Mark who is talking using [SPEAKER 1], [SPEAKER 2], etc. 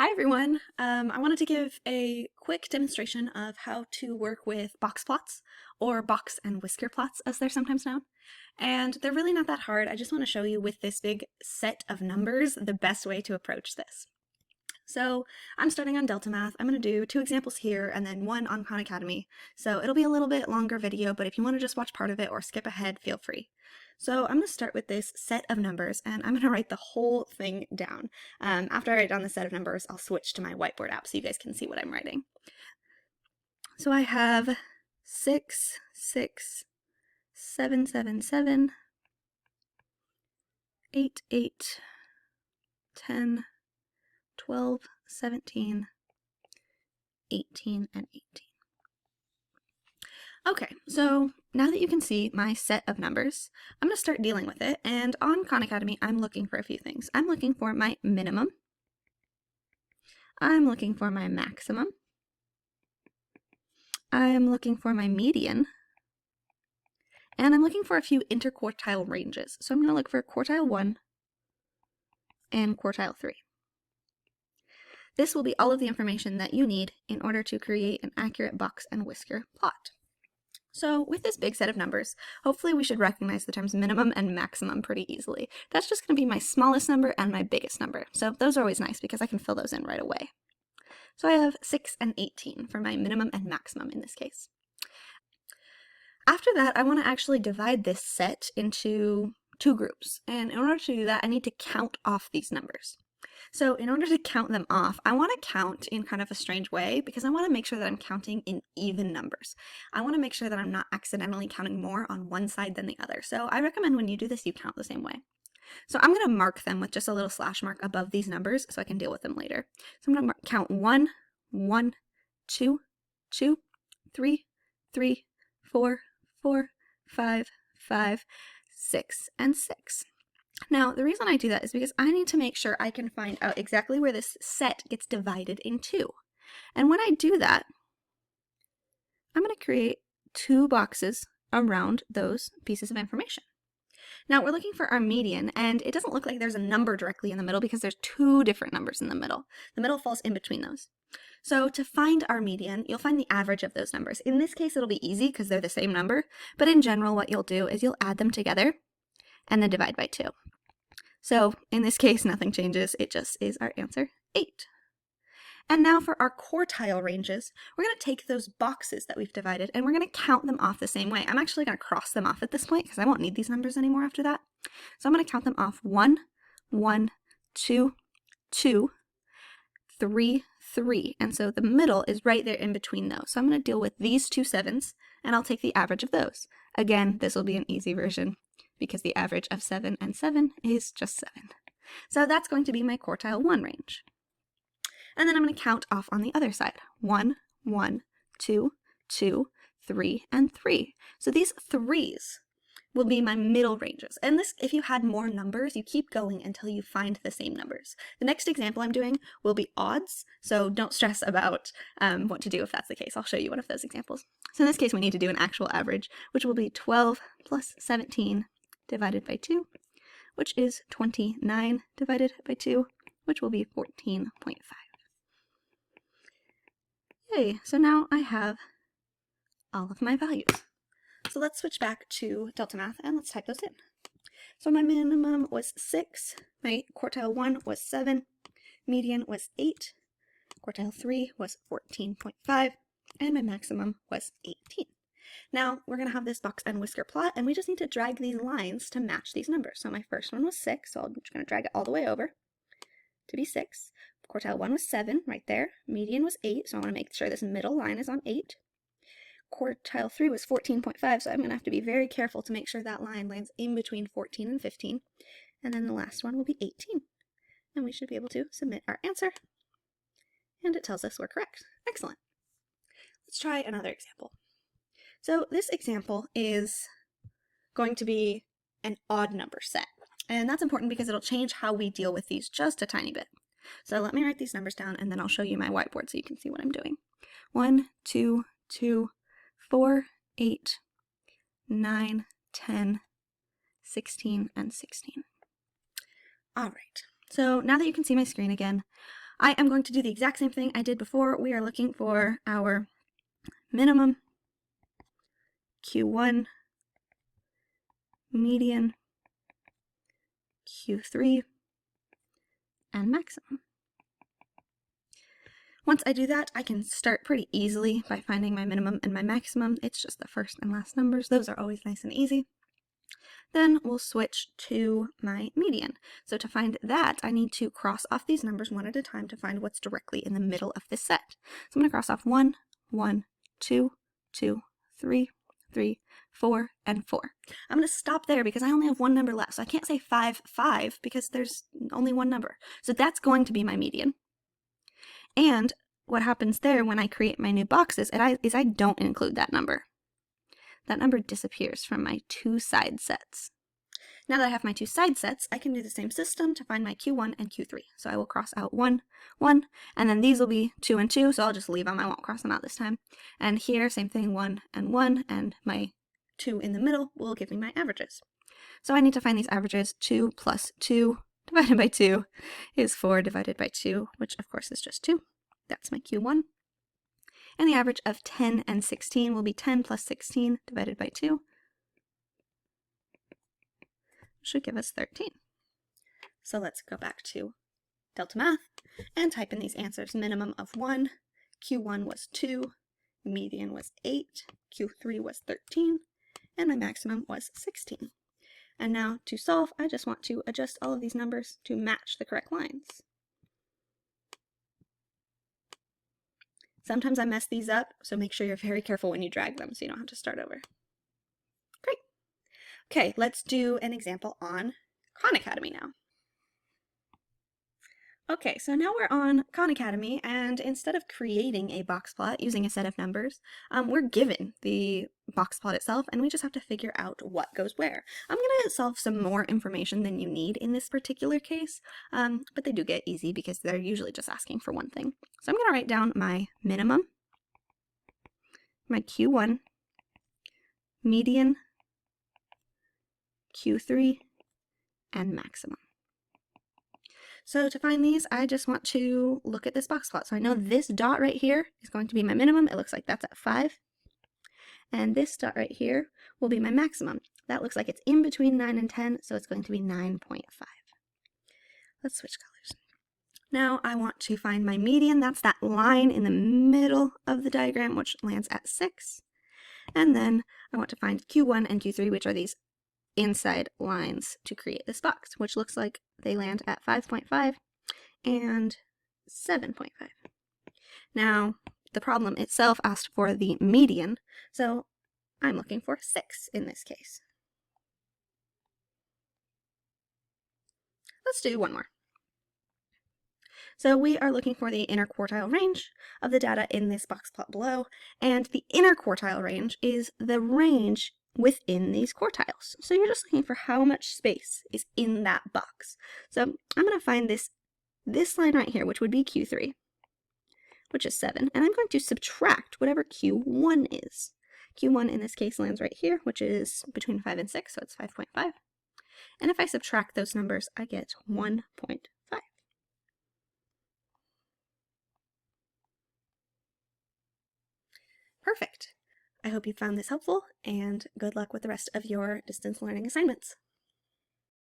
[SPEAKER 1] Hi everyone. I wanted to give a quick demonstration of how to work with box plots, or box and whisker plots as they're sometimes known. And they're really not that hard. I just want to show you with this big set of numbers the best way to approach this. So I'm starting on Delta Math. I'm going to do 2 examples here and then 1 on Khan Academy. So it'll be a little bit longer video, but if you want to just watch part of it or skip ahead, feel free. So I'm going to start with this set of numbers and I'm going to write the whole thing down. After I write down the set of numbers, I'll switch to my whiteboard app so you guys can see what I'm writing. So I have 6, 6, 7, 7, 7, 8, 8, 10, 12, 17, 18, and 18. Okay, so now that you can see my set of numbers, I'm going to start dealing with it, and on Khan Academy, I'm looking for a few things. I'm looking for my minimum, I'm looking for my maximum, I'm looking for my median, and I'm looking for a few interquartile ranges. So I'm going to look for quartile 1 and quartile 3. This will be all of the information that you need in order to create an accurate box and whisker plot. So with this big set of numbers, hopefully we should recognize the terms minimum and maximum pretty easily. That's just going to be my smallest number and my biggest number. So those are always nice because I can fill those in right away. So I have 6 and 18 for my minimum and maximum in this case. After that, I want to actually divide this set into 2 groups. And in order to do that, I need to count off these numbers. So in order to count them off, I want to count in kind of a strange way because I want to make sure that I'm counting in even numbers. I want to make sure that I'm not accidentally counting more on one side than the other. So I recommend when you do this, you count the same way. So I'm going to mark them with just a little slash mark above these numbers so I can deal with them later. So I'm going to count 1, 1, 2, 2, 3, 3, 4, 4, 5, 5, 6, and 6. Now, the reason I do that is because I need to make sure I can find out exactly where this set gets divided in 2. And when I do that, I'm going to create 2 boxes around those pieces of information. Now, we're looking for our median, and it doesn't look like there's a number directly in the middle because there's 2 different numbers in the middle. The middle falls in between those. So to find our median, you'll find the average of those numbers. In this case, it'll be easy because they're the same number, but in general, what you'll do is you'll add them together and then divide by 2. So in this case, nothing changes. It just is our answer, 8. And now for our quartile ranges, we're going to take those boxes that we've divided and we're going to count them off the same way. I'm actually going to cross them off at this point because I won't need these numbers anymore after that. So I'm going to count them off 1, 1, 2, 2, 3, 3. And so the middle is right there in between those. So I'm going to deal with these 2 7s and I'll take the average of those. Again, this will be an easy version because the average of 7 and 7 is just 7. So that's going to be my quartile 1 range. And then I'm going to count off on the other side. 1, 1, 2, 2, 3, and 3. So these 3s will be my middle ranges. And this, if you had more numbers, you keep going until you find the same numbers. The next example I'm doing will be odds, so don't stress about what to do if that's the case. I'll show you one of those examples. So in this case, we need to do an actual average, which will be 12 plus 17 divided by 2, which is 29 divided by 2, which will be 14.5. Yay, so now I have all of my values. So let's switch back to Delta Math and let's type those in. So my minimum was 6, my quartile 1 was 7, median was 8, quartile 3 was 14.5, and my maximum was 18. Now we're going to have this box and whisker plot and we just need to drag these lines to match these numbers. So my first one was 6, so I'm just going to drag it all the way over to be 6. Quartile 1 was 7 right there. Median was 8, so I want to make sure this middle line is on 8. Quartile 3 was 14.5, so I'm going to have to be very careful to make sure that line lands in between 14 and 15. And then the last one will be 18. And we should be able to submit our answer. And it tells us we're correct. Excellent. Let's try another example. So this example is going to be an odd number set. And that's important because it'll change how we deal with these just a tiny bit. So let me write these numbers down and then I'll show you my whiteboard so you can see what I'm doing. 1, 2, 2, 4, 8, 9, 10, 16, and 16. All right, so now that you can see my screen again, I am going to do the exact same thing I did before. We are looking for our minimum, Q1, median, Q3, and maximum. Once I do that, I can start pretty easily by finding my minimum and my maximum. It's just the first and last numbers. Those are always nice and easy. Then we'll switch to my median. So to find that, I need to cross off these numbers one at a time to find what's directly in the middle of this set. So I'm going to cross off 1, 1, 2, 2, 3, 3, 4, and 4. I'm going to stop there because I only have one number left. So I can't say 5, 5 because there's only one number. So that's going to be my median. And what happens there when I create my new boxes is I don't include that number. That number disappears from my two side sets. Now that I have my two side sets, I can do the same system to find my Q1 and Q3. So I will cross out 1, 1, and then these will be 2 and 2, so I'll just leave them. I won't cross them out this time. And here, same thing, 1 and 1, and my 2 in the middle will give me my averages. So I need to find these averages. 2 plus 2 divided by 2 is 4 divided by 2, which of course is just 2. That's my Q1. And the average of 10 and 16 will be 10 plus 16 divided by 2. Should give us 13. So let's go back to Delta Math and type in these answers. Minimum of 1, Q1 was 2, median was 8, Q3 was 13, and my maximum was 16. And now to solve, I just want to adjust all of these numbers to match the correct lines. Sometimes I mess these up, so make sure you're very careful when you drag them so you don't have to start over. Great. Okay, let's do an example on Khan Academy now. Okay, so now we're on Khan Academy, and instead of creating a box plot using a set of numbers, we're given the box plot itself, and we just have to figure out what goes where. I'm going to solve some more information than you need in this particular case, but they do get easy because they're usually just asking for one thing. So I'm going to write down my minimum, my Q1, median, Q3, and maximum. So to find these, I just want to look at this box plot. So I know this dot right here is going to be my minimum. It looks like that's at 5. And this dot right here will be my maximum. That looks like it's in between 9 and 10, so it's going to be 9.5. Let's switch colors. Now I want to find my median. That's that line in the middle of the diagram, which lands at 6. And then I want to find Q1 and Q3, which are these inside lines to create this box, which looks like they land at 5.5 and 7.5. Now, the problem itself asked for the median, so I'm looking for 6 in this case. Let's do one more. So we are looking for the inner quartile range of the data in this box plot below, and the inner quartile range is the range within these quartiles. So you're just looking for how much space is in that box. So I'm going to find this line right here, which would be Q3, which is 7, and I'm going to subtract whatever Q1 is. Q1 in this case lands right here, which is between 5 and 6, so it's 5.5. And if I subtract those numbers, I get 1.5. Perfect. I hope you found this helpful, and good luck with the rest of your distance learning assignments.